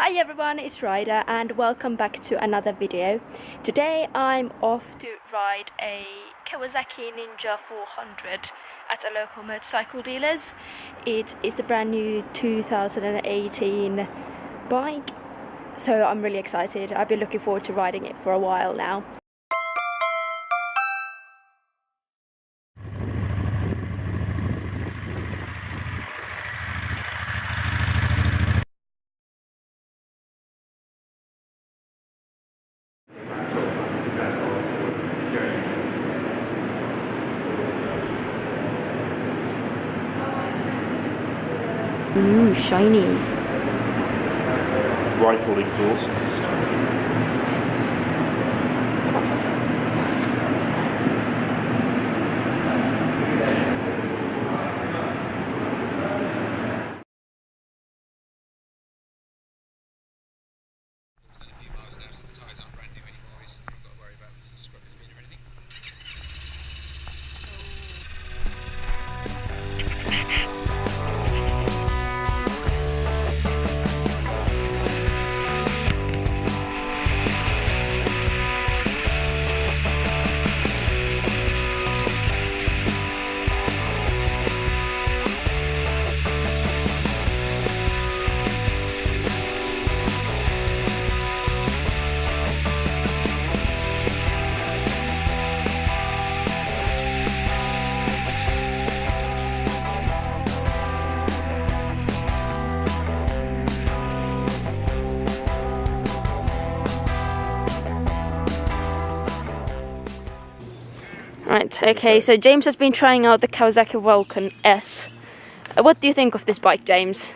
Hi everyone, it's Ryder and welcome back to another video. Today I'm off to ride a Kawasaki Ninja 400 at a local motorcycle dealer's. It is the brand new 2018 bike, so I'm really excited. I've been looking forward to riding it for a while now. Ooh, shiny. Rifle exhausts. Right, okay, so James has been trying out the Kawasaki Vulcan S. What do you think of this bike, James?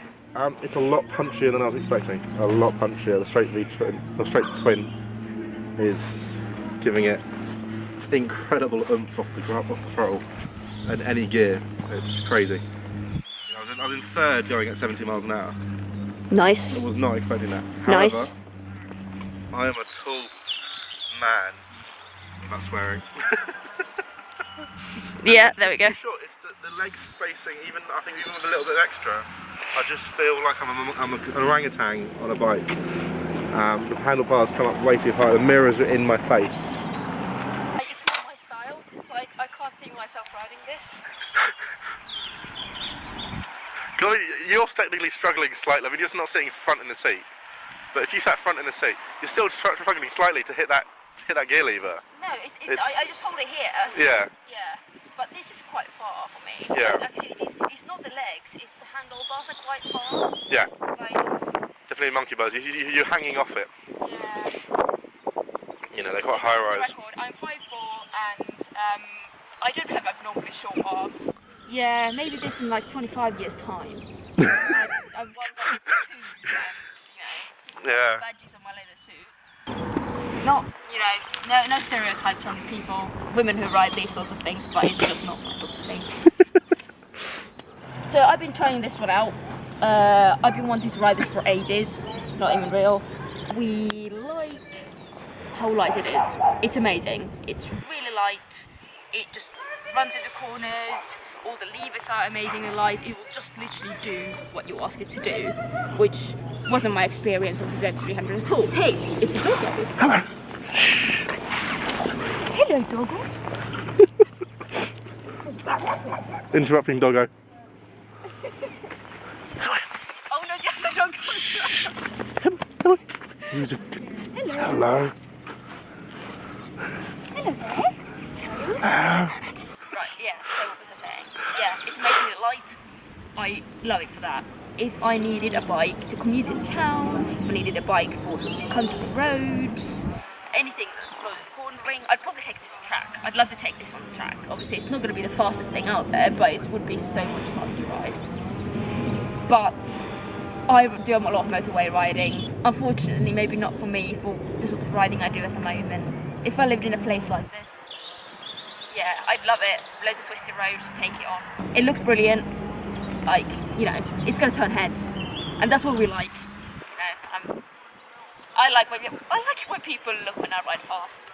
It's a lot punchier than I was expecting. A lot punchier. The straight twin is giving it incredible oomph off the throttle and any gear. It's crazy. I was in third going at 70 miles an hour. Nice. I was not expecting that. Nice. However, I am a tall man without swearing. Yeah, there we go. Too short. It's the leg spacing, I think even with a little bit extra, I just feel like I'm an orangutan on a bike. The handlebars come up way too high, the mirrors are in my face. It's not my style, like I can't see myself riding this. God, you're technically struggling slightly, I mean you're just not sitting front in the seat. But if you sat front in the seat, you're still struggling slightly to hit that gear lever. No, I just hold it here. Yeah. Yeah. But this is quite far for me. Yeah. Actually, it's not the legs, it's the handlebars are quite far. Yeah. Like, definitely monkey bars. You're hanging off it. yeah. You know, they're quite high rise. I'm 5'4" and I don't have abnormally short arms. Yeah, maybe this in like 25 years time. I once I did tattoos and, Yeah. badges on my leather suit. Not, no stereotypes on people, women who ride these sorts of things, but it's just not my sort of thing. So I've been trying this one out. I've been wanting to ride this for ages, not even real. We like how light it is. It's amazing. It's really light. It just runs into corners. All the levers are amazingly light. It will just literally do what you ask it to do, which wasn't my experience of the Z300 at all. Hey, it's a doggo. Hello. Hello, doggo. Interrupting doggo. Oh no, yeah, the doggo. Hello. Hello. Hello. Hello there. Right, yeah, so what was I saying? Yeah, it's amazingly light. I love it for that. If I needed a bike to commute in town, if I needed a bike for sort of country roads, anything that's lots of cornering, I'd probably take this to track. I'd love to take this on the track. Obviously it's not going to be the fastest thing out there, but it would be so much fun to ride. But I do a lot of motorway riding. Unfortunately, maybe not for me, for the sort of riding I do at the moment. If I lived in a place like this, yeah, I'd love it. Loads of twisted roads to take it on. It looks brilliant. Like, it's going to turn heads, and that's what we like. I like it when people look when I ride fast.